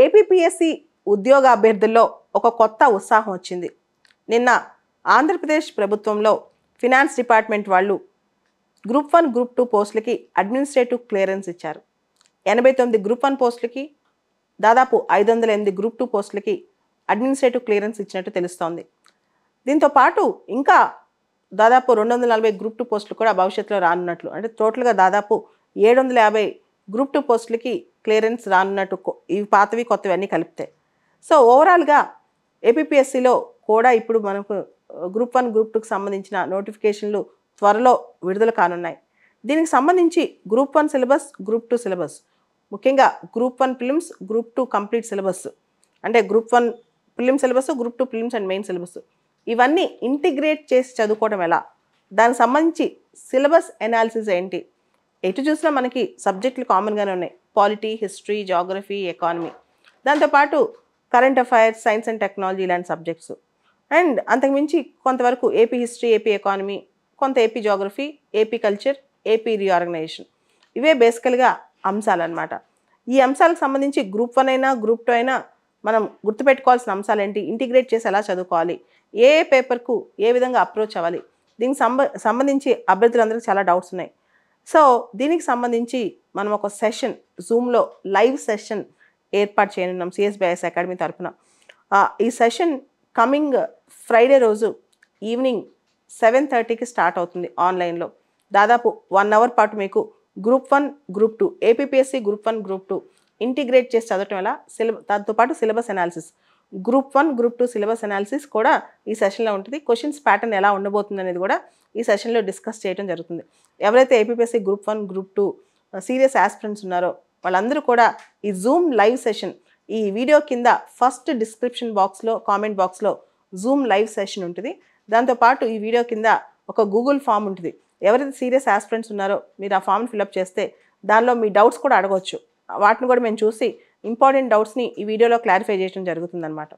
APPSC ఉద్యోగ అభ్యర్థుల్లో ఒక కొత్త ఉత్సాహం వచ్చింది. నిన్న ఆంధ్రప్రదేశ్ ప్రభుత్వంలో ఫినాన్స్ డిపార్ట్మెంట్ వాళ్ళు గ్రూప్ 1 గ్రూప్ 2 పోస్టులకి అడ్మినిస్ట్రేటివ్ క్లియరెన్స్ ఇచ్చారు. 89 గ్రూప్ 1 పోస్టులకి దాదాపు 508 గ్రూప్ 2 పోస్టులకి అడ్మినిస్ట్రేటివ్ క్లియరెన్స్ ఇచ్చినట్టు తెలుస్తోంది. దీంతో పాటు ఇంకా దాదాపు 240 గ్రూప్ 2 పోస్టులు కూడా భవిష్యత్తులో రానున్నట్లు, అంటే టోటల్గా దాదాపు 750 గ్రూప్ 2 పోస్టులకి క్లియరెన్స్ రానున్నట్టు, ఇవి పాతవి కొత్తవి అన్నీ కలిపితే. సో ఓవరాల్గా ఏపీపీఎస్సీలో కూడా ఇప్పుడు మనకు గ్రూప్ 1 గ్రూప్ 2కి సంబంధించిన నోటిఫికేషన్లు త్వరలో విడుదల కానున్నాయి. దీనికి సంబంధించి గ్రూప్ 1 సిలబస్, గ్రూప్ 2 సిలబస్, ముఖ్యంగా group 1 prelims, group 2 complete syllabus, అంటే group 1 prelims syllabus, group 2 prelims and main syllabus, ఇవన్నీ ఇంటిగ్రేట్ చేసి చదువుకోవడం ఎలా, దానికి సంబంధించి సిలబస్ ఎనాలిసిస్ ఏంటి, ఎటు చూసినా మనకి సబ్జెక్టులు కామన్గానే ఉన్నాయి. పాలిటీ, హిస్టరీ, జాగ్రఫీ, ఎకానమీ, దాంతోపాటు current affairs, science and technology ఇలాంటి సబ్జెక్ట్స్, అండ్ అంతకుమించి కొంతవరకు ఏపీ హిస్టరీ, ఏపీ ఎకానమీ, కొంత AP geography, AP culture, AP reorganisation, ఇవే బేసికల్గా అంశాలన్నమాట. ఈ అంశాలకు సంబంధించి గ్రూప్ 1 అయినా గ్రూప్ 2 అయినా మనం గుర్తుపెట్టుకోవాల్సిన అంశాలు ఏంటి, ఇంటిగ్రేట్ చేసి ఎలా చదువుకోవాలి, ఏ పేపర్కు ఏ విధంగా అప్రోచ్ అవ్వాలి, దీనికి సంబంధించి అభ్యర్థులందరికీ చాలా డౌట్స్ ఉన్నాయి. సో దీనికి సంబంధించి మనం ఒక సెషన్, జూమ్లో లైవ్ సెషన్ ఏర్పాటు చేయనున్నాం సిఎస్బిఐఎస్ అకాడమీ తరఫున. ఈ సెషన్ కమింగ్ ఫ్రైడే రోజు ఈవినింగ్ 7:30కి స్టార్ట్ అవుతుంది ఆన్లైన్లో. దాదాపు 1 అవర్ పాటు మీకు group 1 group 2 APPSC group 1 group 2 integrate చేసి చదవటం ఎలా, దాంతోపాటు syllabus analysis, group 1 group 2 syllabus analysis కూడా ఈ సెషన్లో ఉంటుంది. క్వశ్చన్స్ ప్యాటర్న్ ఎలా ఉండబోతుంది అనేది కూడా ఈ సెషన్లో డిస్కస్ చేయడం జరుగుతుంది. ఎవరైతే APPSC group 1 group 2 serious aspirants ఉన్నారో వాళ్ళందరూ కూడా ఈ జూమ్ లైవ్ సెషన్, ఈ వీడియో కింద ఫస్ట్ డిస్క్రిప్షన్ బాక్స్లో, కామెంట్ బాక్స్లో జూమ్ లైవ్ సెషన్ ఉంటుంది. దాంతోపాటు ఈ వీడియో కింద ఒక గూగుల్ ఫామ్ ఉంటుంది. ఎవరైతే సీరియస్ ఆస్పిరెంట్స్ ఉన్నారో మీరు ఆ ఫామ్ని ఫిల్అప్ చేస్తే దానిలో మీ డౌట్స్ కూడా అడగవచ్చు. వాటిని కూడా మేము చూసి ఇంపార్టెంట్ డౌట్స్ని ఈ వీడియోలో క్లారిఫై చేయడం జరుగుతుందన్నమాట.